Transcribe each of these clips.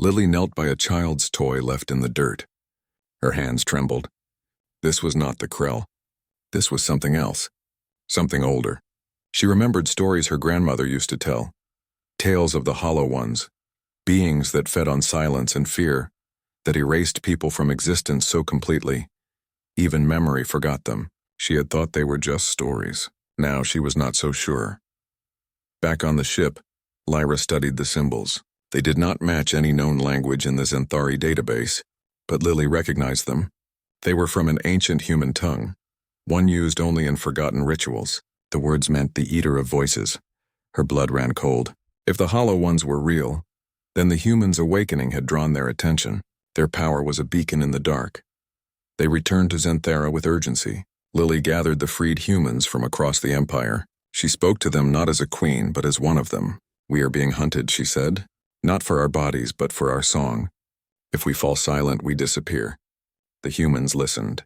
Lily knelt by a child's toy left in the dirt. Her hands trembled. This was not the Krell. This was something else. Something older. She remembered stories her grandmother used to tell. Tales of the Hollow Ones. Beings that fed on silence and fear, that erased people from existence so completely. Even memory forgot them. She had thought they were just stories. Now she was not so sure. Back on the ship, Lyra studied the symbols. They did not match any known language in the Zenthari database, but Lily recognized them. They were from an ancient human tongue, one used only in forgotten rituals. The words meant the Eater of Voices. Her blood ran cold. If the Hollow Ones were real, then the humans' awakening had drawn their attention. Their power was a beacon in the dark. They returned to Zenthara with urgency. Lily gathered the freed humans from across the Empire. She spoke to them not as a queen, but as one of them. "We are being hunted," she said. "Not for our bodies, but for our song. If we fall silent, we disappear." The humans listened.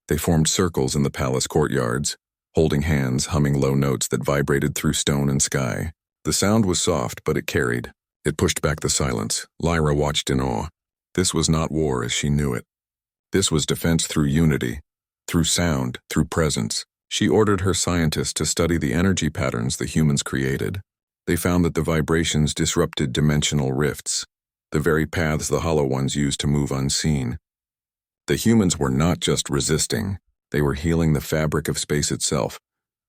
They formed circles in the palace courtyards, holding hands, humming low notes that vibrated through stone and sky. The sound was soft, but it carried. It pushed back the silence. Lyra watched in awe. This was not war as she knew it. This was defense through unity, through sound, through presence. She ordered her scientists to study the energy patterns the humans created. They found that the vibrations disrupted dimensional rifts, the very paths the Hollow Ones used to move unseen. The humans were not just resisting, they were healing the fabric of space itself,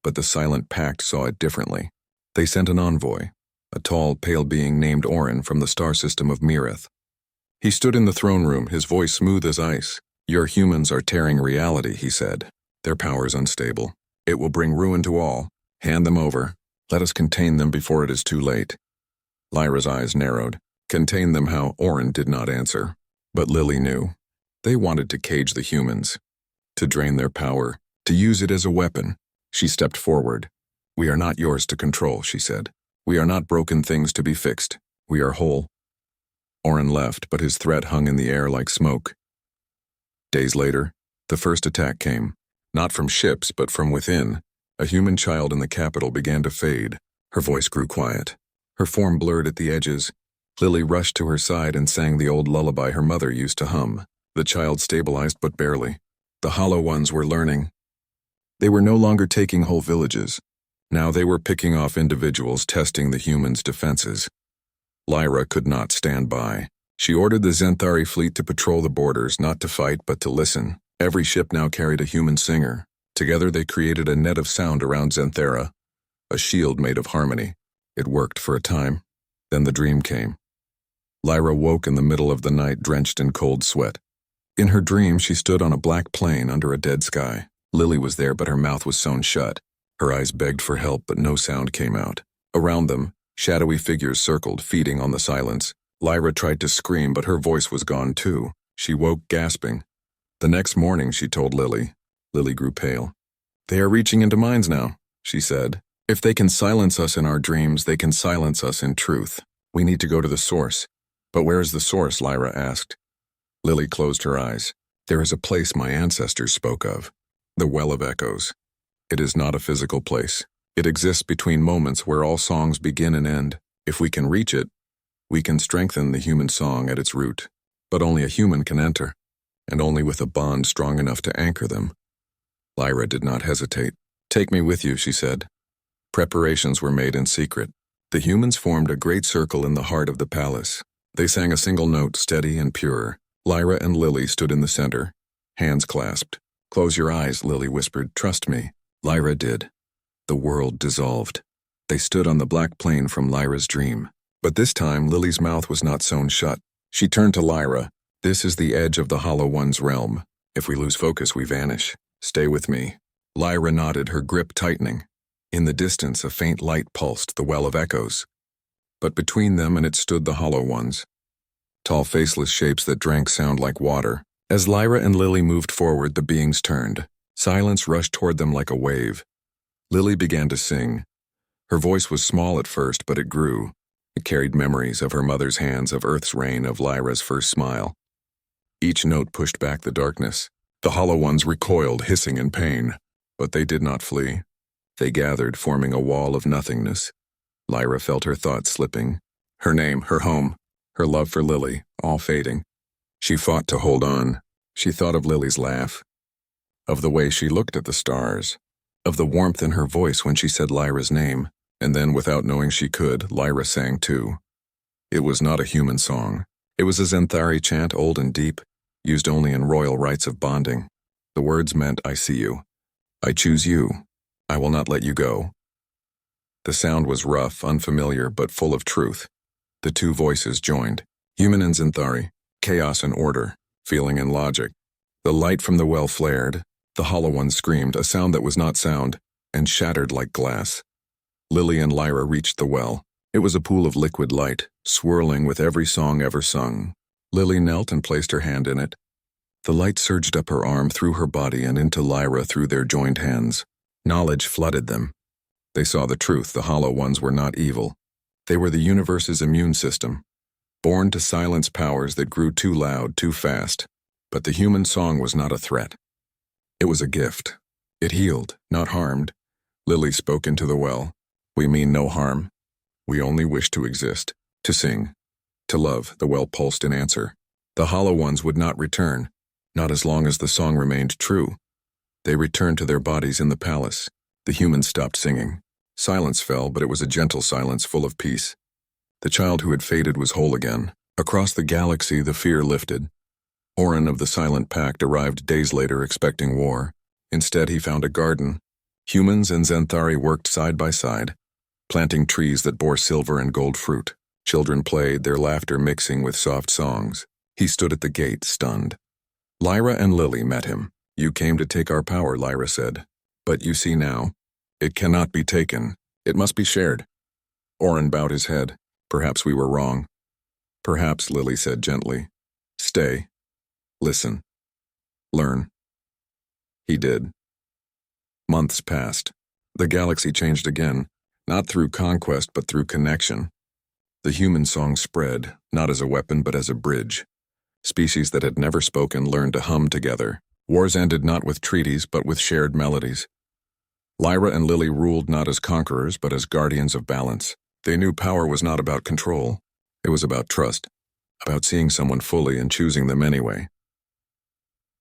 but the Silent Pact saw it differently. They sent an envoy, a tall, pale being named Orin from the star system of Mirith. He stood in the throne room, his voice smooth as ice. "Your humans are tearing reality," he said. "Their power is unstable. It will bring ruin to all. Hand them over. Let us contain them before it is too late." Lyra's eyes narrowed. Contain them how? Orin did not answer. But Lily knew. They wanted to cage the humans, to drain their power, to use it as a weapon. She stepped forward. "We are not yours to control," she said. "We are not broken things to be fixed. We are whole." Orin left, but his threat hung in the air like smoke. Days later, the first attack came. Not from ships, but from within. A human child in the capital began to fade. Her voice grew quiet. Her form blurred at the edges. Lily rushed to her side and sang the old lullaby her mother used to hum. The child stabilized but barely. The Hollow Ones were learning. They were no longer taking whole villages. Now they were picking off individuals, testing the humans' defenses. Lyra could not stand by. She ordered the Zenthari fleet to patrol the borders, not to fight, but to listen. Every ship now carried a human singer. Together they created a net of sound around Zenthara, a shield made of harmony. It worked for a time. Then the dream came. Lyra woke in the middle of the night, drenched in cold sweat. In her dream, she stood on a black plain under a dead sky. Lily was there, but her mouth was sewn shut. Her eyes begged for help, but no sound came out. Around them, shadowy figures circled, feeding on the silence. Lyra tried to scream, but her voice was gone too. She woke, gasping. The next morning, she told Lily. Lily grew pale. "They are reaching into minds now," she said. "If they can silence us in our dreams, they can silence us in truth. We need to go to the source." "But where is the source?" Lyra asked. Lily closed her eyes. "There is a place my ancestors spoke of. The Well of Echoes. It is not a physical place. It exists between moments where all songs begin and end. If we can reach it, we can strengthen the human song at its root. But only a human can enter, and only with a bond strong enough to anchor them." Lyra did not hesitate. "Take me with you," she said. Preparations were made in secret. The humans formed a great circle in the heart of the palace. They sang a single note, steady and pure. Lyra and Lily stood in the center, hands clasped. "Close your eyes," Lily whispered. "Trust me." Lyra did. The world dissolved. They stood on the black plain from Lyra's dream. But this time, Lily's mouth was not sewn shut. She turned to Lyra. "This is the edge of the Hollow One's realm. If we lose focus, we vanish. Stay with me." Lyra nodded, her grip tightening. In the distance, a faint light pulsed, the Well of Echoes. But between them and it stood the Hollow Ones. Tall, faceless shapes that drank sound like water. As Lyra and Lily moved forward, the beings turned. Silence rushed toward them like a wave. Lily began to sing. Her voice was small at first, but it grew. It carried memories of her mother's hands, of Earth's rain, of Lyra's first smile. Each note pushed back the darkness. The Hollow Ones recoiled, hissing in pain. But they did not flee. They gathered, forming a wall of nothingness. Lyra felt her thoughts slipping. Her name, her home, her love for Lily, all fading. She fought to hold on. She thought of Lily's laugh, of the way she looked at the stars, of the warmth in her voice when she said Lyra's name, and then, without knowing she could, Lyra sang too. It was not a human song. It was a Xanthari chant, old and deep, used only in royal rites of bonding. The words meant, I see you. I choose you. I will not let you go. The sound was rough, unfamiliar, but full of truth. The two voices joined, human and Xanthari, chaos and order, feeling and logic. The light from the well flared. The hollow one screamed, a sound that was not sound, and shattered like glass. Lily and Lyra reached the well. It was a pool of liquid light, swirling with every song ever sung. Lily knelt and placed her hand in it. The light surged up her arm, through her body, and into Lyra through their joined hands. Knowledge flooded them. They saw the truth. The hollow ones were not evil. They were the universe's immune system, born to silence powers that grew too loud, too fast. But the human song was not a threat. It was a gift. It healed, not harmed. Lily spoke into the well. We mean no harm. We only wish to exist, to sing, to love. The well pulsed in answer. The hollow ones would not return, not as long as the song remained true. They returned to their bodies in the palace. The humans stopped singing. Silence fell, but it was a gentle silence full of peace. The child who had faded was whole again. Across the galaxy, the fear lifted. Orin of the Silent Pact arrived days later expecting war. Instead, he found a garden. Humans and Xanthari worked side by side, planting trees that bore silver and gold fruit. Children played, their laughter mixing with soft songs. He stood at the gate, stunned. Lyra and Lily met him. You came to take our power, Lyra said. But you see now, it cannot be taken. It must be shared. Orin bowed his head. Perhaps we were wrong. Perhaps, Lily said gently. Stay. Listen. Learn. He did. Months passed. The galaxy changed again, not through conquest but through connection. The human song spread, not as a weapon but as a bridge. Species that had never spoken learned to hum together. Wars ended not with treaties but with shared melodies. Lyra and Lily ruled not as conquerors but as guardians of balance. They knew power was not about control. It was about trust, about seeing someone fully and choosing them anyway.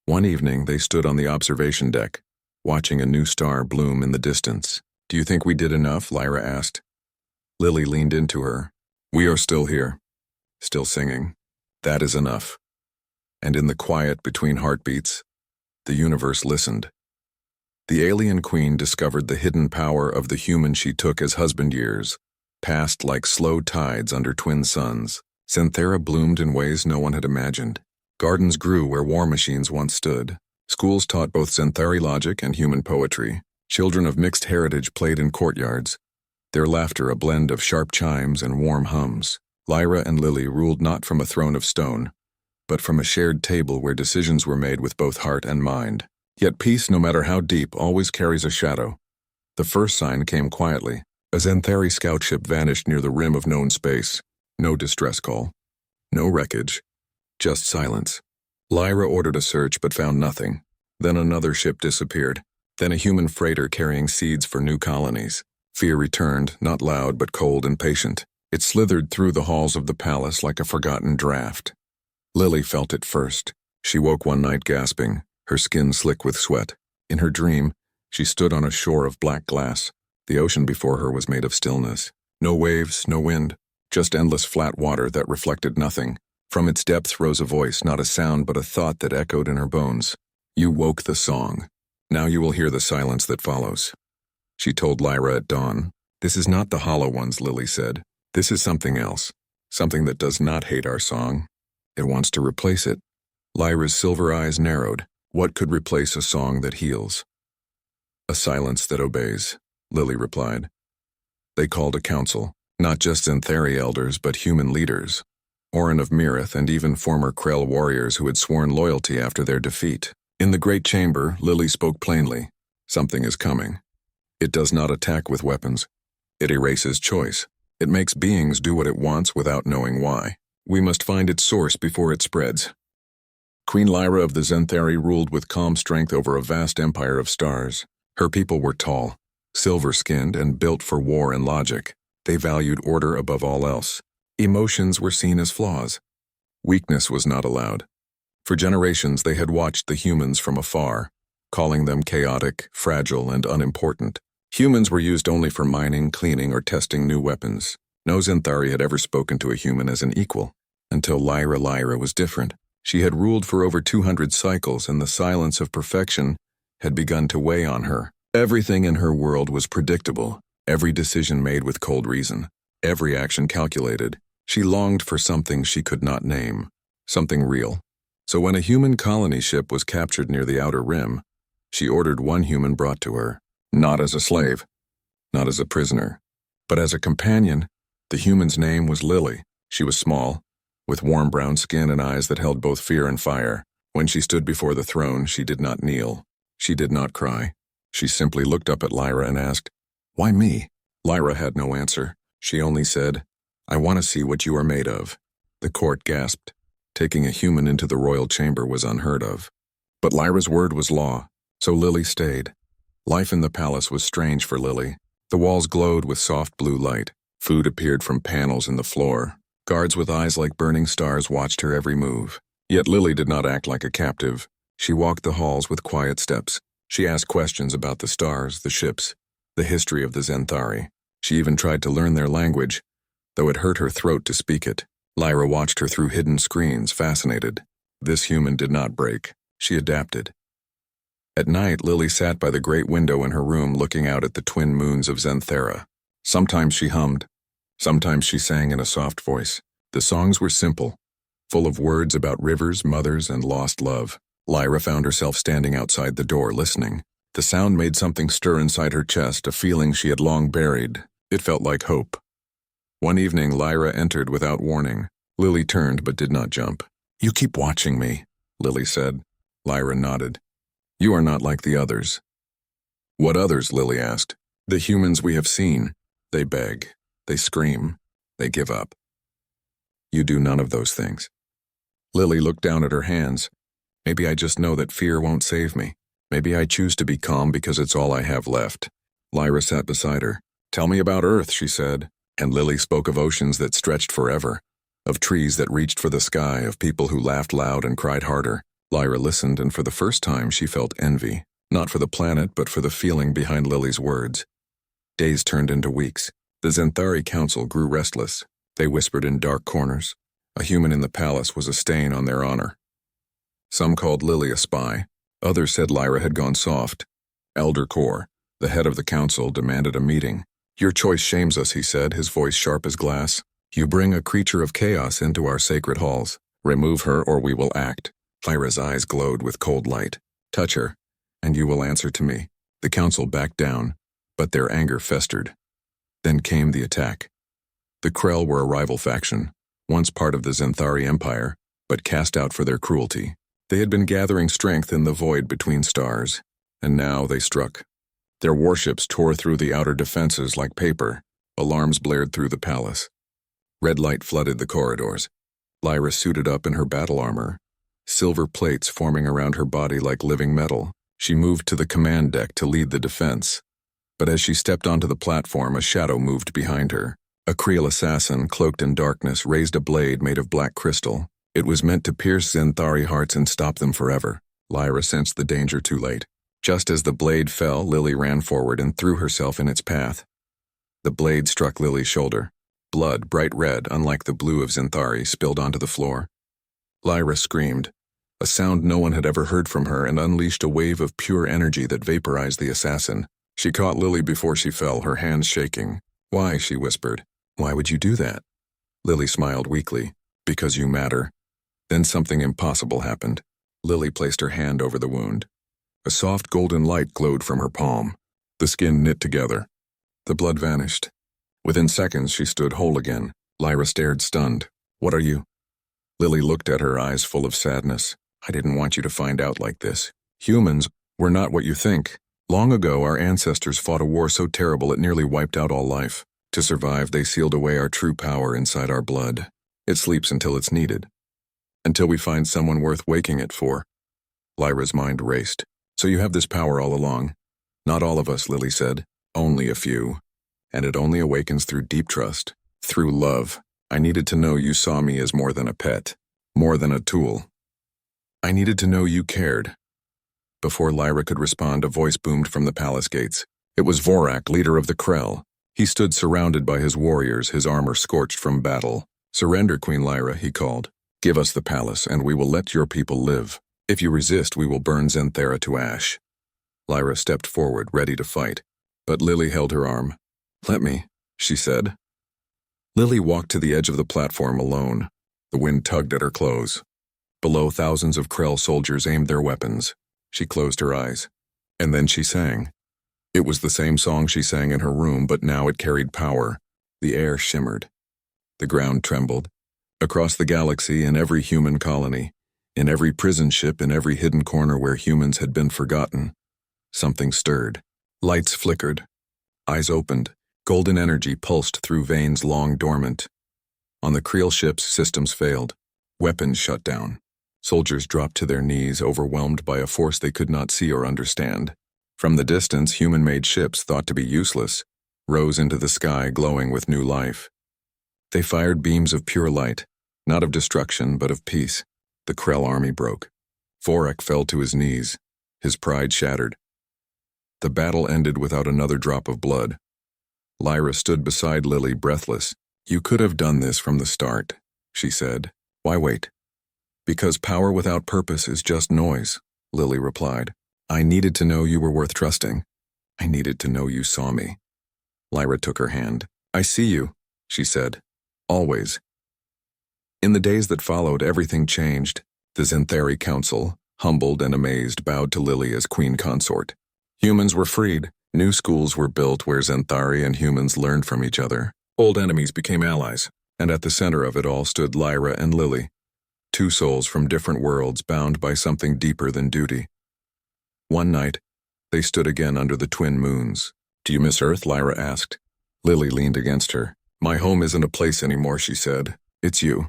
One evening, they stood on the observation deck, watching a new star bloom in the distance. Do you think we did enough? Lyra asked. Lily leaned into her. We are still here, still singing. That is enough. And in the quiet between heartbeats, the universe listened. The alien queen discovered the hidden power of the human she took as husband years, passed like slow tides under twin suns. Xanthara bloomed in ways no one had imagined. Gardens grew where war machines once stood. Schools taught both Xanthari logic and human poetry. Children of mixed heritage played in courtyards, their laughter a blend of sharp chimes and warm hums. Lyra and Lily ruled not from a throne of stone, but from a shared table where decisions were made with both heart and mind. Yet peace, no matter how deep, always carries a shadow. The first sign came quietly. A Xanthari scout ship vanished near the rim of known space. No distress call. No wreckage. Just silence. Lyra ordered a search but found nothing. Then another ship disappeared. Then a human freighter carrying seeds for new colonies. Fear returned, not loud but cold and patient. It slithered through the halls of the palace like a forgotten draft. Lily felt it first. She woke one night gasping, her skin slick with sweat. In her dream, she stood on a shore of black glass. The ocean before her was made of stillness. No waves, no wind, just endless flat water that reflected nothing. From its depths rose a voice, not a sound but a thought that echoed in her bones. You woke the song. Now you will hear the silence that follows. She told Lyra at dawn. This is not the hollow ones, Lily said. This is something else. Something that does not hate our song. It wants to replace it. Lyra's silver eyes narrowed. What could replace a song that heals? A silence that obeys, Lily replied. They called a council, not just Xanthari elders but human leaders. Orin of Mirith and even former Krell warriors who had sworn loyalty after their defeat. In the great chamber, Lily spoke plainly. Something is coming. It does not attack with weapons. It erases choice. It makes beings do what it wants without knowing why. We must find its source before it spreads. Queen Lyra of the Xanthari ruled with calm strength over a vast empire of stars. Her people were tall, silver-skinned, and built for war and logic. They valued order above all else. Emotions were seen as flaws. Weakness was not allowed. For generations they had watched the humans from afar, calling them chaotic, fragile, and unimportant. Humans were used only for mining, cleaning, or testing new weapons. No Xanthari had ever spoken to a human as an equal. Until Lyra was different. She had ruled for over 200 cycles, and the silence of perfection had begun to weigh on her. Everything in her world was predictable, every decision made with cold reason, every action calculated. She longed for something she could not name, something real. So when a human colony ship was captured near the outer rim, she ordered one human brought to her, not as a slave, not as a prisoner, but as a companion. The human's name was Lily. She was small, with warm brown skin and eyes that held both fear and fire. When she stood before the throne, she did not kneel. She did not cry. She simply looked up at Lyra and asked, "Why me?" Lyra had no answer. She only said, "I want to see what you are made of." The court gasped. Taking a human into the royal chamber was unheard of. But Lyra's word was law, so Lily stayed. Life in the palace was strange for Lily. The walls glowed with soft blue light. Food appeared from panels in the floor. Guards with eyes like burning stars watched her every move. Yet Lily did not act like a captive. She walked the halls with quiet steps. She asked questions about the stars, the ships, the history of the Xanthari. She even tried to learn their language, though it hurt her throat to speak it. Lyra watched her through hidden screens, fascinated. This human did not break. She adapted. At night, Lily sat by the great window in her room looking out at the twin moons of Xanthara. Sometimes she hummed. Sometimes she sang in a soft voice. The songs were simple, full of words about rivers, mothers, and lost love. Lyra found herself standing outside the door, listening. The sound made something stir inside her chest, a feeling she had long buried. It felt like hope. One evening, Lyra entered without warning. Lily turned but did not jump. "You keep watching me," Lily said. Lyra nodded. "You are not like the others." "What others?" Lily asked. "The humans we have seen. They beg. They scream. They give up. You do none of those things." Lily looked down at her hands. "Maybe I just know that fear won't save me. Maybe I choose to be calm because it's all I have left." Lyra sat beside her. "Tell me about Earth," she said. And Lily spoke of oceans that stretched forever, of trees that reached for the sky, of people who laughed loud and cried harder. Lyra listened, and for the first time she felt envy, not for the planet but for the feeling behind Lily's words. Days turned into weeks. The Xanthari Council grew restless. They whispered in dark corners. A human in the palace was a stain on their honor. Some called Lily a spy. Others said Lyra had gone soft. Elder Kor, the head of the council, demanded a meeting. "Your choice shames us," he said, his voice sharp as glass. "You bring a creature of chaos into our sacred halls. Remove her or we will act." Lyra's eyes glowed with cold light. "Touch her, and you will answer to me." The council backed down, but their anger festered. Then came the attack. The Krell were a rival faction, once part of the Xanthari Empire, but cast out for their cruelty. They had been gathering strength in the void between stars, and now they struck. Their warships tore through the outer defenses like paper. Alarms blared through the palace. Red light flooded the corridors. Lyra suited up in her battle armor, silver plates forming around her body like living metal. She moved to the command deck to lead the defense. But as she stepped onto the platform, a shadow moved behind her. A Creel assassin, cloaked in darkness, raised a blade made of black crystal. It was meant to pierce Xanthari hearts and stop them forever. Lyra sensed the danger too late. Just as the blade fell, Lily ran forward and threw herself in its path. The blade struck Lily's shoulder. Blood, bright red, unlike the blue of Xanthari, spilled onto the floor. Lyra screamed, a sound no one had ever heard from her, and unleashed a wave of pure energy that vaporized the assassin. She caught Lily before she fell, her hands shaking. "Why?" she whispered. "Why would you do that?" Lily smiled weakly. "Because you matter." Then something impossible happened. Lily placed her hand over the wound. A soft golden light glowed from her palm. The skin knit together. The blood vanished. Within seconds, she stood whole again. Lyra stared, stunned. "What are you?" Lily looked at her, eyes full of sadness. "I didn't want you to find out like this. Humans, we're not what you think. Long ago, our ancestors fought a war so terrible it nearly wiped out all life. To survive, they sealed away our true power inside our blood. It sleeps until it's needed. Until we find someone worth waking it for." Lyra's mind raced. "So you have this power all along?" "Not all of us," Lily said. "Only a few. And it only awakens through deep trust. Through love. I needed to know you saw me as more than a pet." More than a tool. I needed to know you cared. Before Lyra could respond, a voice boomed from the palace gates. It was Vorak, leader of the Krell. He stood surrounded by his warriors, his armor scorched from battle. Surrender, Queen Lyra, he called. Give us the palace, and we will let your people live. If you resist, we will burn Zenthara to ash. Lyra stepped forward, ready to fight. But Lily held her arm. Let me, she said. Lily walked to the edge of the platform alone. The wind tugged at her clothes. Below, thousands of Krell soldiers aimed their weapons. She closed her eyes. And then she sang. It was the same song she sang in her room, but now it carried power. The air shimmered. The ground trembled. Across the galaxy, in every human colony, in every prison ship, in every hidden corner where humans had been forgotten, something stirred. Lights flickered. Eyes opened. Golden energy pulsed through veins long dormant. On the Krell ships, systems failed. Weapons shut down. Soldiers dropped to their knees, overwhelmed by a force they could not see or understand. From the distance, human-made ships, thought to be useless, rose into the sky, glowing with new life. They fired beams of pure light, not of destruction, but of peace. The Krell army broke. Vorak fell to his knees, his pride shattered. The battle ended without another drop of blood. Lyra stood beside Lily, breathless. You could have done this from the start, she said. Why wait? Because power without purpose is just noise, Lily replied. I needed to know you were worth trusting. I needed to know you saw me. Lyra took her hand. I see you, she said. Always. In the days that followed, everything changed. The Zenthari Council, humbled and amazed, bowed to Lily as queen consort. Humans were freed. New schools were built where Zenthari and humans learned from each other. Old enemies became allies, and at the center of it all stood Lyra and Lily. Two souls from different worlds, bound by something deeper than duty. One night, they stood again under the twin moons. Do you miss Earth? Lyra asked. Lily leaned against her. My home isn't a place anymore, she said. It's you.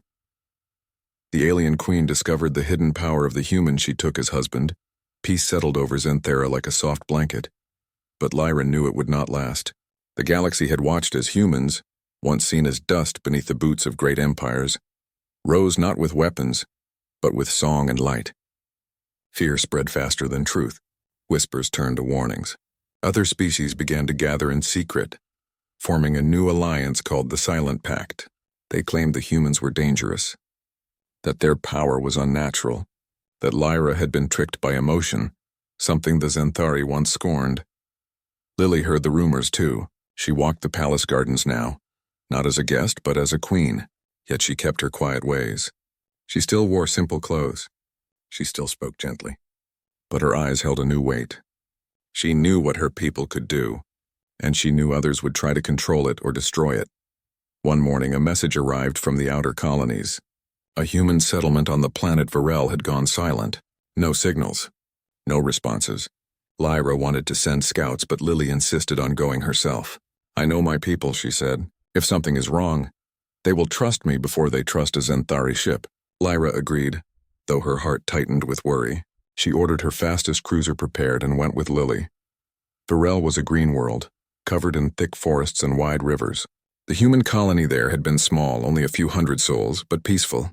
The alien queen discovered the hidden power of the human she took as husband. Peace settled over Zenthara like a soft blanket. But Lyra knew it would not last. The galaxy had watched as humans, once seen as dust beneath the boots of great empires, rose not with weapons, but with song and light. Fear spread faster than truth. Whispers turned to warnings. Other species began to gather in secret, forming a new alliance called the Silent Pact. They claimed the humans were dangerous, that their power was unnatural, that Lyra had been tricked by emotion, something the Zenthari once scorned. Lily heard the rumors too. She walked the palace gardens now, not as a guest but as a queen, yet she kept her quiet ways. She still wore simple clothes. She still spoke gently. But her eyes held a new weight. She knew what her people could do, and she knew others would try to control it or destroy it. One morning, a message arrived from the outer colonies. A human settlement on the planet Varel had gone silent. No signals. No responses. Lyra wanted to send scouts, but Lily insisted on going herself. I know my people, she said. If something is wrong, they will trust me before they trust a Zenthari ship. Lyra agreed, though her heart tightened with worry. She ordered her fastest cruiser prepared and went with Lily. Varel was a green world, covered in thick forests and wide rivers. The human colony there had been small, only a few hundred souls, but peaceful.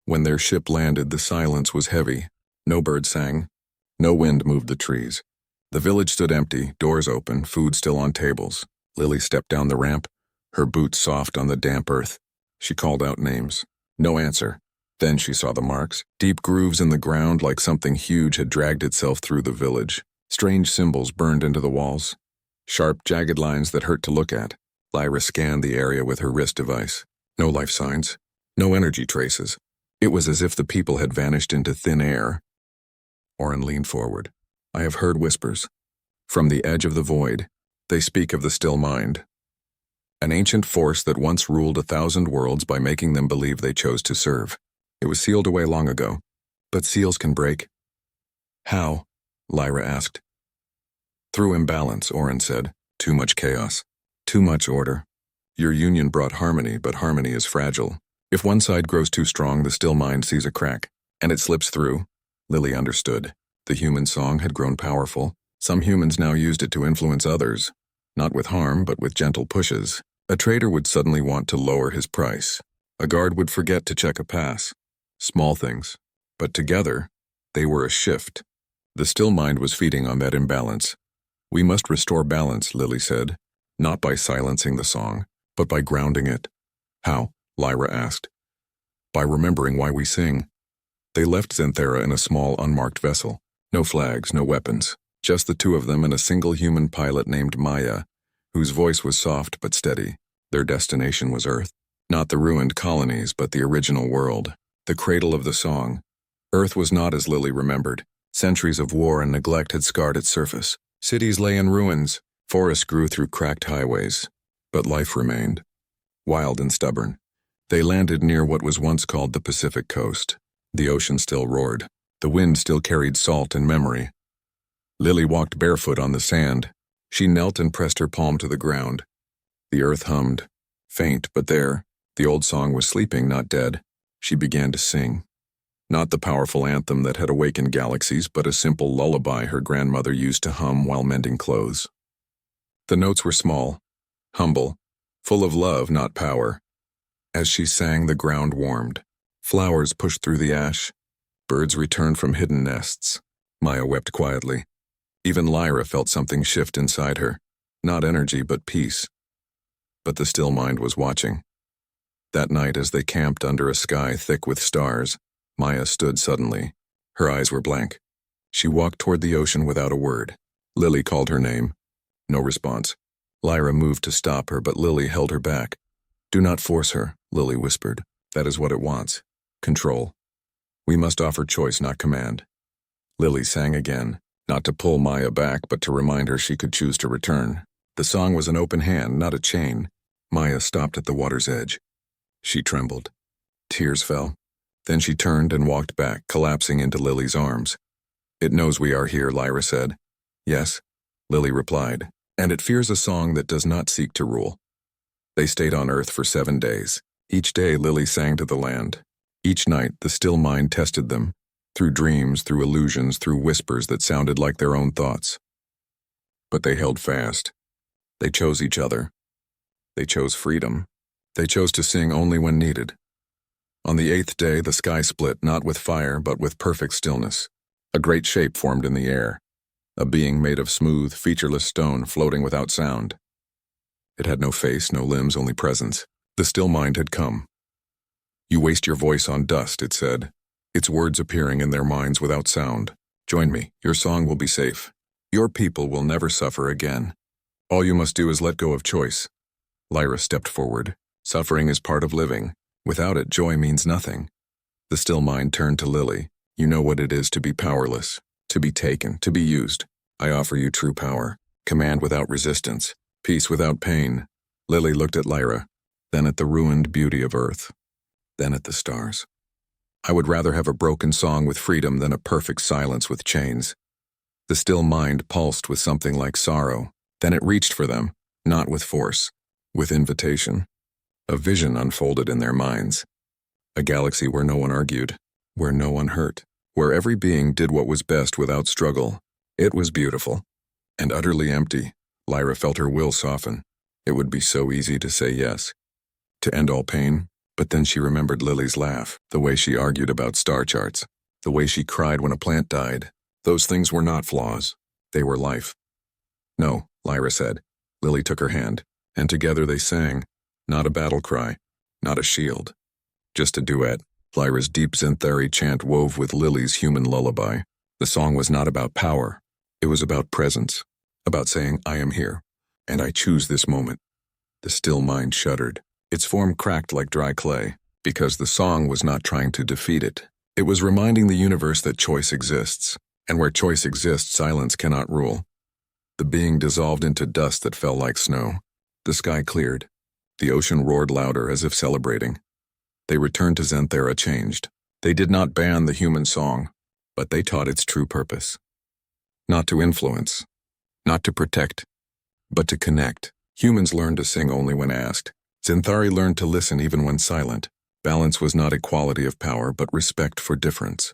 When their ship landed, the silence was heavy. No bird sang. No wind moved the trees. The village stood empty, doors open, food still on tables. Lily stepped down the ramp, her boots soft on the damp earth. She called out names. No answer. Then she saw the marks, deep grooves in the ground like something huge had dragged itself through the village. Strange symbols burned into the walls. Sharp, jagged lines that hurt to look at. Lyra scanned the area with her wrist device. No life signs. No energy traces. It was as if the people had vanished into thin air. Oren leaned forward. I have heard whispers. From the edge of the void, they speak of the still mind. An ancient force that once ruled 1,000 worlds by making them believe they chose to serve. It was sealed away long ago. But seals can break. How? Lyra asked. Through imbalance, Oren said. Too much chaos. Too much order. Your union brought harmony, but harmony is fragile. If one side grows too strong, the still mind sees a crack, and it slips through. Lily understood. The human song had grown powerful. Some humans now used it to influence others. Not with harm, but with gentle pushes. A trader would suddenly want to lower his price. A guard would forget to check a pass. small things. But together, they were a shift. The still mind was feeding on that imbalance. We must restore balance, Lily said, not by silencing the song, but by grounding it. How? Lyra asked. By remembering why we sing. They left Xanthera in a small, unmarked vessel. No flags, no weapons. Just the two of them and a single human pilot named Maya, whose voice was soft but steady. Their destination was Earth. Not the ruined colonies, but the original world. The cradle of the song. Earth was not as Lily remembered. Centuries of war and neglect had scarred its surface. Cities lay in ruins. Forests grew through cracked highways. But life remained. Wild and stubborn. They landed near what was once called the Pacific coast. The ocean still roared. The wind still carried salt and memory. Lily walked barefoot on the sand. She knelt and pressed her palm to the ground. The earth hummed. Faint, but there. The old song was sleeping, not dead. She began to sing. Not the powerful anthem that had awakened galaxies, but a simple lullaby her grandmother used to hum while mending clothes. The notes were small, humble, full of love, not power. As she sang, the ground warmed. Flowers pushed through the ash. Birds returned from hidden nests. Maya wept quietly. Even Lyra felt something shift inside her. Not energy, but peace. But the still mind was watching. That night, as they camped under a sky thick with stars, Maya stood suddenly. Her eyes were blank. She walked toward the ocean without a word. Lily called her name. No response. Lyra moved to stop her, but Lily held her back. Do not force her, Lily whispered. That is what it wants. Control. We must offer choice, not command. Lily sang again, not to pull Maya back, but to remind her she could choose to return. The song was an open hand, not a chain. Maya stopped at the water's edge. She trembled. Tears fell. Then she turned and walked back, collapsing into Lily's arms. It knows we are here, Lyra said. Yes, Lily replied, and it fears a song that does not seek to rule. They stayed on Earth for 7 days. Each day Lily sang to the land. Each night the still mind tested them, through dreams, through illusions, through whispers that sounded like their own thoughts. But they held fast. They chose each other. They chose freedom. They chose to sing only when needed. On the 8th day, the sky split, not with fire, but with perfect stillness. A great shape formed in the air. A being made of smooth, featureless stone floating without sound. It had no face, no limbs, only presence. The still mind had come. You waste your voice on dust, it said, its words appearing in their minds without sound. Join me, your song will be safe. Your people will never suffer again. All you must do is let go of choice. Lyra stepped forward. Suffering is part of living. Without it, joy means nothing. The still mind turned to Lily. You know what it is to be powerless, to be taken, to be used. I offer you true power, command without resistance, peace without pain. Lily looked at Lyra, then at the ruined beauty of Earth, then at the stars. I would rather have a broken song with freedom than a perfect silence with chains. The still mind pulsed with something like sorrow. Then it reached for them, not with force, with invitation. A vision unfolded in their minds. A galaxy where no one argued, where no one hurt, where every being did what was best without struggle. It was beautiful. And utterly empty. Lyra felt her will soften. It would be so easy to say yes. To end all pain. But then she remembered Lily's laugh, the way she argued about star charts, the way she cried when a plant died. Those things were not flaws. They were life. No, Lyra said. Lily took her hand, and together they sang. Not a battle cry, not a shield. Just a duet. Lyra's deep Xanthari chant wove with Lily's human lullaby. The song was not about power. It was about presence, about saying, I am here, and I choose this moment. The still mind shuddered. Its form cracked like dry clay, because the song was not trying to defeat it. It was reminding the universe that choice exists, and where choice exists, silence cannot rule. The being dissolved into dust that fell like snow. The sky cleared. The ocean roared louder as if celebrating. They returned to Xanthera changed. They did not ban the human song, but they taught its true purpose. Not to influence, not to protect, but to connect. Humans learned to sing only when asked. Xanthari learned to listen even when silent. Balance was not equality of power, but respect for difference.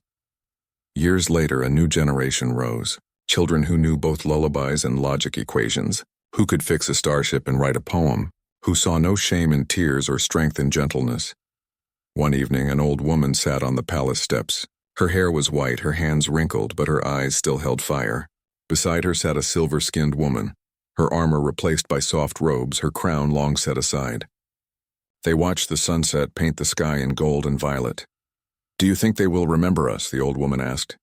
Years later, a new generation rose. Children who knew both lullabies and logic equations, who could fix a starship and write a poem, who saw no shame in tears or strength in gentleness. One evening, an old woman sat on the palace steps. Her hair was white, her hands wrinkled, but her eyes still held fire. Beside her sat a silver-skinned woman, her armor replaced by soft robes, her crown long set aside. They watched the sunset paint the sky in gold and violet. "Do you think they will remember us?" the old woman asked.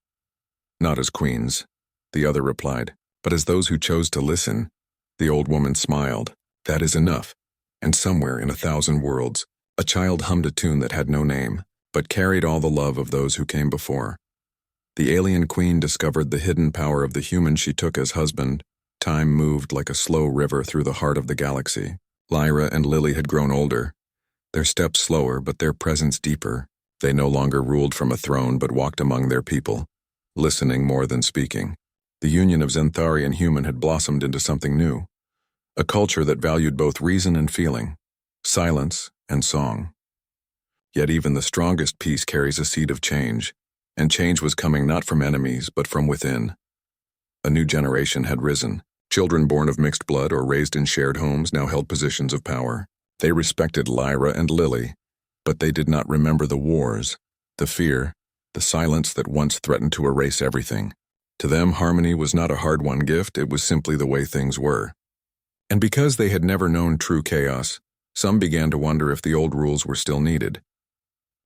"Not as queens," the other replied, "but as those who chose to listen." The old woman smiled. "That is enough." And somewhere in 1,000 worlds, a child hummed a tune that had no name, but carried all the love of those who came before. The alien queen discovered the hidden power of the human she took as husband. Time moved like a slow river through the heart of the galaxy. Lyra and Lily had grown older, their steps slower but their presence deeper. They no longer ruled from a throne but walked among their people, listening more than speaking. The union of Xanthari and human had blossomed into something new, a culture that valued both reason and feeling, silence and song. Yet even the strongest peace carries a seed of change, and change was coming not from enemies but from within. A new generation had risen. Children born of mixed blood or raised in shared homes now held positions of power. They respected Lyra and Lily, but they did not remember the wars, the fear, the silence that once threatened to erase everything. To them, harmony was not a hard-won gift, it was simply the way things were. And because they had never known true chaos, some began to wonder if the old rules were still needed.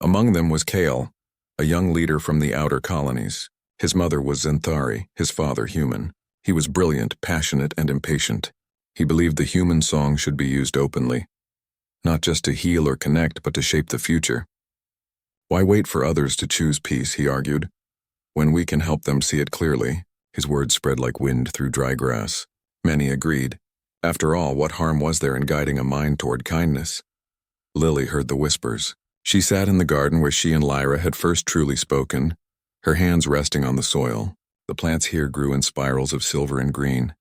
Among them was Kale, a young leader from the outer colonies. His mother was Xanthari, his father human. He was brilliant, passionate, and impatient. He believed the human song should be used openly, not just to heal or connect, but to shape the future. Why wait for others to choose peace, he argued, when we can help them see it clearly? His words spread like wind through dry grass. Many agreed. After all, what harm was there in guiding a mind toward kindness? Lily heard the whispers. She sat in the garden where she and Lyra had first truly spoken, her hands resting on the soil. The plants here grew in spirals of silver and green,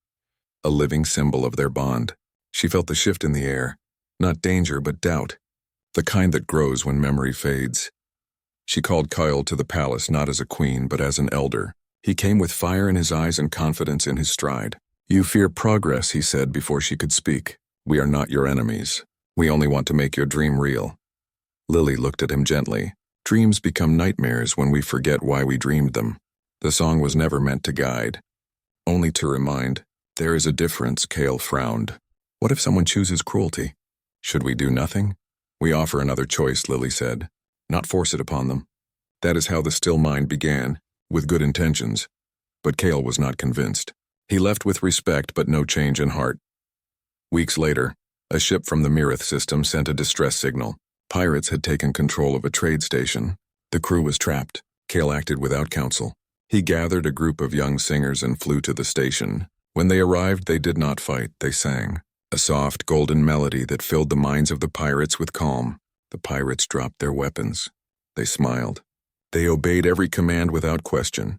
a living symbol of their bond. She felt the shift in the air, not danger but doubt, the kind that grows when memory fades. She called Kyle to the palace not as a queen but as an elder. He came with fire in his eyes and confidence in his stride. "You fear progress," he said before she could speak. "We are not your enemies. We only want to make your dream real." Lily looked at him gently. Dreams become nightmares when we forget why we dreamed them. The song was never meant to guide, only to remind. "There is a difference," Kale frowned. "What if someone chooses cruelty? Should we do nothing?" "We offer another choice," Lily said. "Not force it upon them." That is how the still mind began, with good intentions. But Kale was not convinced. He left with respect but no change in heart. Weeks later, a ship from the Mirith system sent a distress signal. Pirates had taken control of a trade station. The crew was trapped. Kale acted without counsel. He gathered a group of young singers and flew to the station. When they arrived, they did not fight, they sang. A soft, golden melody that filled the minds of the pirates with calm. The pirates dropped their weapons. They smiled. They obeyed every command without question.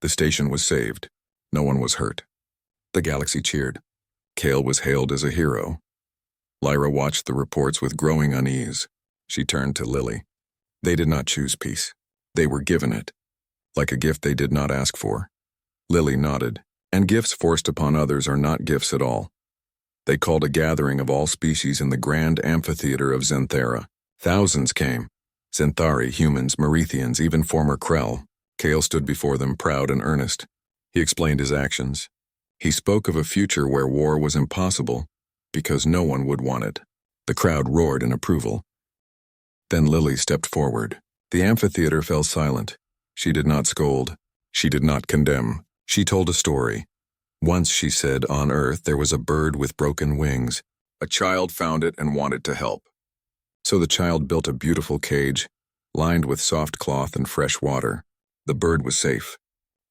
The station was saved. No one was hurt. The galaxy cheered. Kale was hailed as a hero. Lyra watched the reports with growing unease. She turned to Lily. They did not choose peace. They were given it, like a gift they did not ask for. Lily nodded. And gifts forced upon others are not gifts at all. They called a gathering of all species in the grand amphitheater of Xanthara. Thousands came. Xanthari, humans, Merithians, even former Krell. Kale stood before them proud and earnest. He explained his actions. He spoke of a future where war was impossible because no one would want it. The crowd roared in approval. Then Lily stepped forward. The amphitheater fell silent. She did not scold. She did not condemn. She told a story. Once, she said, on Earth there was a bird with broken wings. A child found it and wanted to help. So the child built a beautiful cage, lined with soft cloth and fresh water. The bird was safe.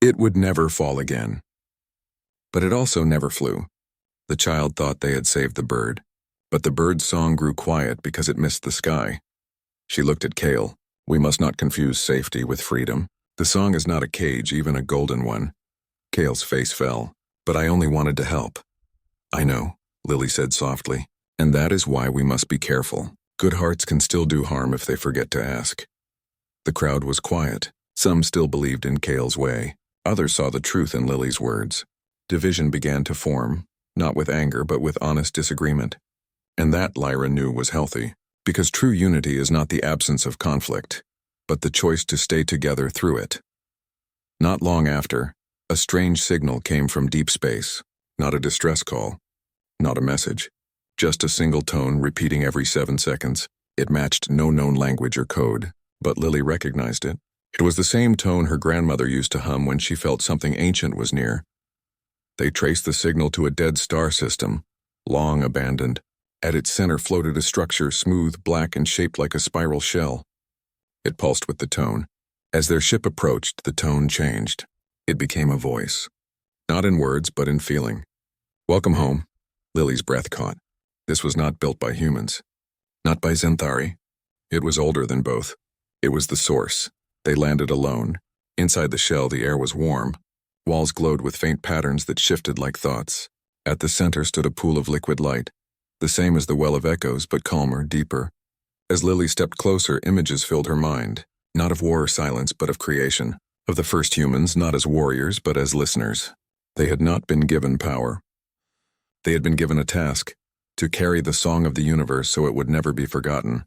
It would never fall again. But it also never flew. The child thought they had saved the bird, but the bird's song grew quiet because it missed the sky. She looked at Kale. We must not confuse safety with freedom. The song is not a cage, even a golden one. Kale's face fell. But I only wanted to help. I know, Lily said softly, and that is why we must be careful. Good hearts can still do harm if they forget to ask. The crowd was quiet. Some still believed in Kale's way. Others saw the truth in Lily's words. Division began to form, not with anger but with honest disagreement. And that, Lyra knew, was healthy. Because true unity is not the absence of conflict, but the choice to stay together through it. Not long after, a strange signal came from deep space, not a distress call, not a message, just a single tone repeating every 7 seconds. It matched no known language or code, but Lily recognized it. It was the same tone her grandmother used to hum when she felt something ancient was near. They traced the signal to a dead star system, long abandoned. At its center floated a structure smooth, black, and shaped like a spiral shell. It pulsed with the tone. As their ship approached, the tone changed. It became a voice. Not in words, but in feeling. Welcome home. Lily's breath caught. This was not built by humans. Not by Zenthari. It was older than both. It was the source. They landed alone. Inside the shell, the air was warm. Walls glowed with faint patterns that shifted like thoughts. At the center stood a pool of liquid light, the same as the well of echoes, but calmer, deeper. As Lily stepped closer, images filled her mind, not of war or silence, but of creation, of the first humans, not as warriors, but as listeners. They had not been given power. They had been given a task, to carry the song of the universe so it would never be forgotten.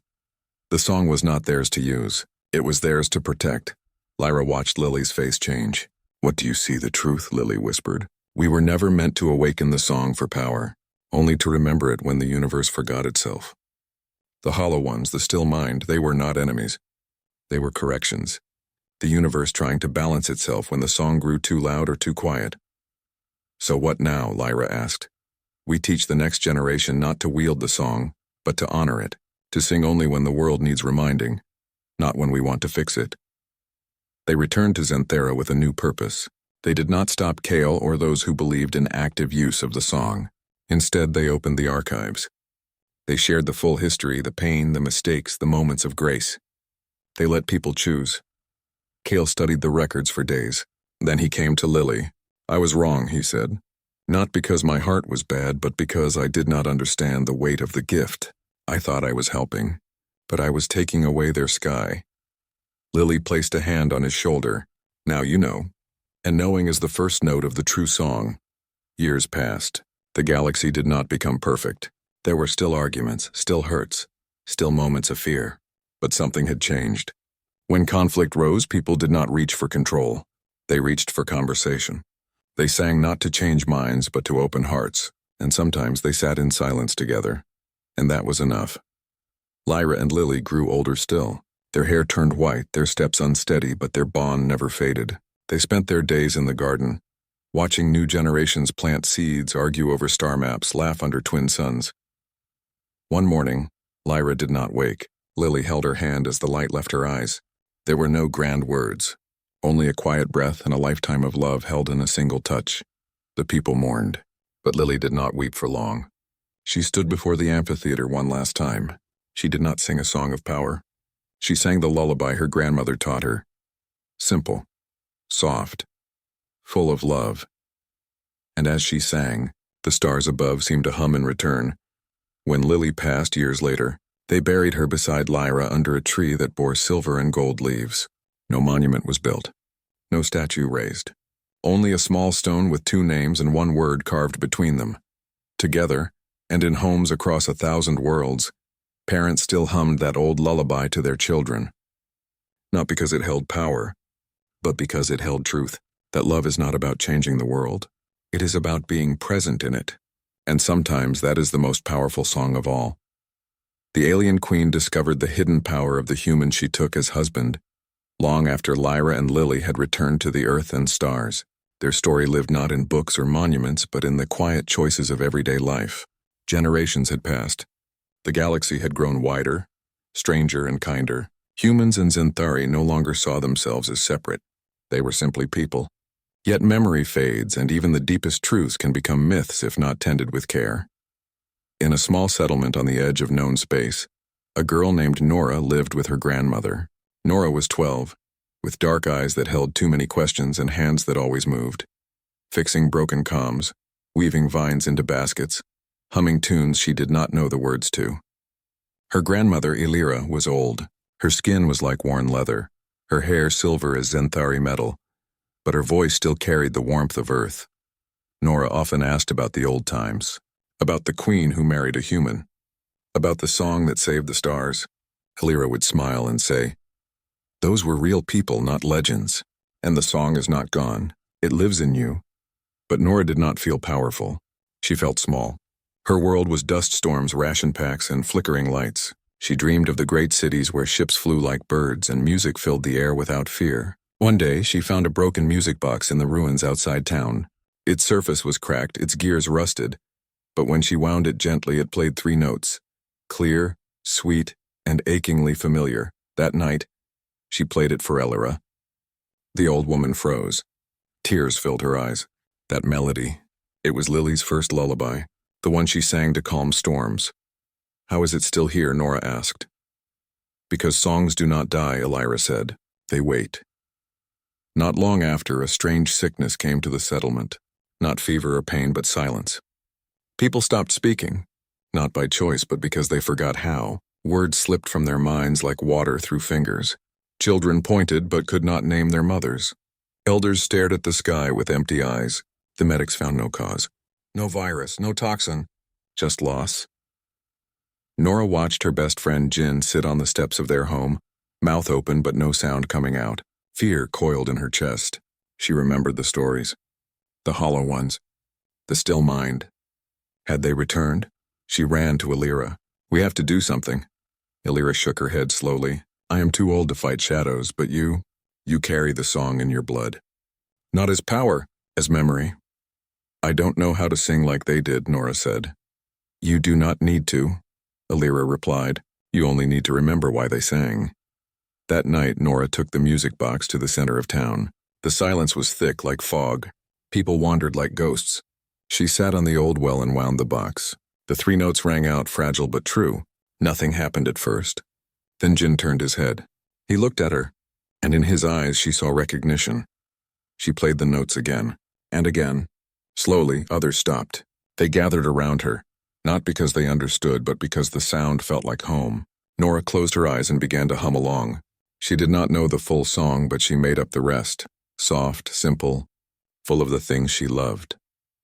The song was not theirs to use. It was theirs to protect. Lyra watched Lily's face change. What do you see, the truth? Lily whispered. We were never meant to awaken the song for power, only to remember it when the universe forgot itself. The hollow ones, the still mind, they were not enemies. They were corrections. The universe trying to balance itself when the song grew too loud or too quiet. So what now? Lyra asked. We teach the next generation not to wield the song, but to honor it, to sing only when the world needs reminding, not when we want to fix it. They returned to Zenthera with a new purpose. They did not stop Kale or those who believed in active use of the song. Instead, they opened the archives. They shared the full history, the pain, the mistakes, the moments of grace. They let people choose. Kale studied the records for days. Then he came to Lily. I was wrong, he said. Not because my heart was bad, but because I did not understand the weight of the gift. I thought I was helping, but I was taking away their sky. Lily placed a hand on his shoulder. Now you know. And knowing is the first note of the true song. Years passed. The galaxy did not become perfect. There were still arguments, still hurts, still moments of fear. But something had changed. When conflict rose, people did not reach for control. They reached for conversation. They sang not to change minds, but to open hearts, and sometimes they sat in silence together. And that was enough. Lyra and Lily grew older still. Their hair turned white, their steps unsteady, but their bond never faded. They spent their days in the garden, watching new generations plant seeds, argue over star maps, laugh under twin suns. One morning, Lyra did not wake. Lily held her hand as the light left her eyes. There were no grand words, only a quiet breath and a lifetime of love held in a single touch. The people mourned, but Lily did not weep for long. She stood before the amphitheater one last time. She did not sing a song of power. She sang the lullaby her grandmother taught her. Simple, soft, full of love. And as she sang, the stars above seemed to hum in return. When Lily passed years later, they buried her beside Lyra under a tree that bore silver and gold leaves. No monument was built. No statue raised. Only a small stone with 2 names and 1 word carved between them. Together, and in homes across 1,000 worlds, parents still hummed that old lullaby to their children. Not because it held power, but because it held truth, that love is not about changing the world. It is about being present in it. And sometimes that is the most powerful song of all. The alien queen discovered the hidden power of the human she took as husband. Long after Lyra and Lily had returned to the earth and stars, their story lived not in books or monuments, but in the quiet choices of everyday life. Generations had passed. The galaxy had grown wider, stranger and kinder. Humans and Zenthari no longer saw themselves as separate. They were simply people. Yet memory fades, and even the deepest truths can become myths if not tended with care. In a small settlement on the edge of known space, a girl named Nora lived with her grandmother. Nora was 12, with dark eyes that held too many questions and hands that always moved. Fixing broken comms, weaving vines into baskets, humming tunes she did not know the words to. Her grandmother, Illyra, was old. Her skin was like worn leather, her hair silver as Zenthari metal, but her voice still carried the warmth of earth. Nora often asked about the old times, about the queen who married a human. About the song that saved the stars. Alira would smile and say, "Those were real people, not legends. And the song is not gone. It lives in you." But Nora did not feel powerful. She felt small. Her world was dust storms, ration packs, and flickering lights. She dreamed of the great cities where ships flew like birds and music filled the air without fear. One day, she found a broken music box in the ruins outside town. Its surface was cracked, its gears rusted, but when she wound it gently, it played 3 notes. Clear, sweet, and achingly familiar. That night, she played it for Alira. The old woman froze. Tears filled her eyes. That melody. It was Lily's first lullaby, the one she sang to calm storms. "How is it still here?" Nora asked. "Because songs do not die," Alira said. "They wait." Not long after, a strange sickness came to the settlement. Not fever or pain, but silence. People stopped speaking, not by choice, but because they forgot how. Words slipped from their minds like water through fingers. Children pointed but could not name their mothers. Elders stared at the sky with empty eyes. The medics found no cause. No virus, no toxin, just loss. Nora watched her best friend Jin sit on the steps of their home, mouth open but no sound coming out. Fear coiled in her chest. She remembered the stories. The hollow ones. The still mind. Had they returned? She ran to Alira. "We have to do something." Alira shook her head slowly. "I am too old to fight shadows, but you carry the song in your blood. Not as power, as memory." "I don't know how to sing like they did," Nora said. "You do not need to," Alira replied. "You only need to remember why they sang." That night, Nora took the music box to the center of town. The silence was thick like fog. People wandered like ghosts. She sat on the old well and wound the box. The 3 notes rang out, fragile but true. Nothing happened at first. Then Jin turned his head. He looked at her, and in his eyes she saw recognition. She played the notes again, and again. Slowly, others stopped. They gathered around her, not because they understood, but because the sound felt like home. Nora closed her eyes and began to hum along. She did not know the full song, but she made up the rest. Soft, simple, full of the things she loved.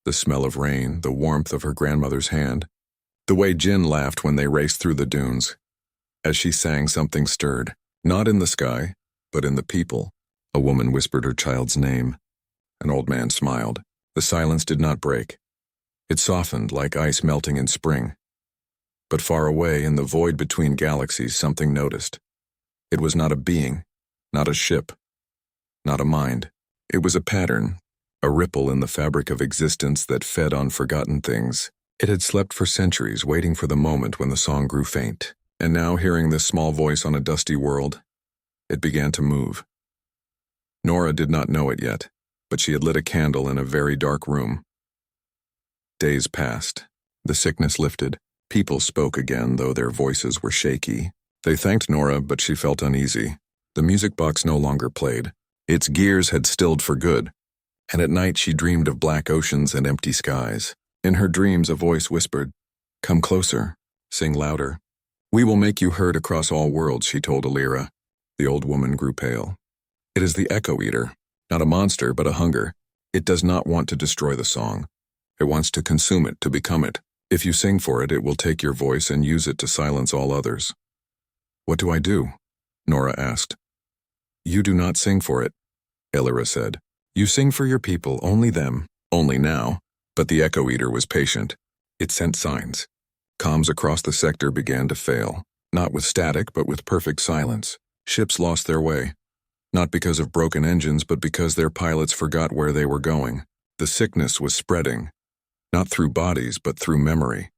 The smell of rain, the warmth of her grandmother's hand, the way Jin laughed when they raced through the dunes. As she sang, something stirred, not in the sky, but in the people. A woman whispered her child's name. An old man smiled. The silence did not break. It softened like ice melting in spring. But far away, in the void between galaxies, something noticed. It was not a being, not a ship, not a mind. It was a pattern, a ripple in the fabric of existence that fed on forgotten things. It had slept for centuries, waiting for the moment when the song grew faint. And now, hearing this small voice on a dusty world, it began to move. Nora did not know it yet, but she had lit a candle in a very dark room. Days passed. The sickness lifted. People spoke again, though their voices were shaky. They thanked Nora, but she felt uneasy. The music box no longer played. Its gears had stilled for good, and at night she dreamed of black oceans and empty skies. In her dreams, a voice whispered, "Come closer, sing louder. We will make you heard across all worlds," she told Alira. The old woman grew pale. "It is the Echo Eater, not a monster, but a hunger. It does not want to destroy the song. It wants to consume it, to become it. If you sing for it, it will take your voice and use it to silence all others." "What do I do?" Nora asked. "You do not sing for it," Alira said. "You sing for your people, only them, only now." But the Echo Eater was patient. It sent signs. Comms across the sector began to fail, not with static, but with perfect silence. Ships lost their way, not because of broken engines, but because their pilots forgot where they were going. The sickness was spreading, not through bodies, but through memory.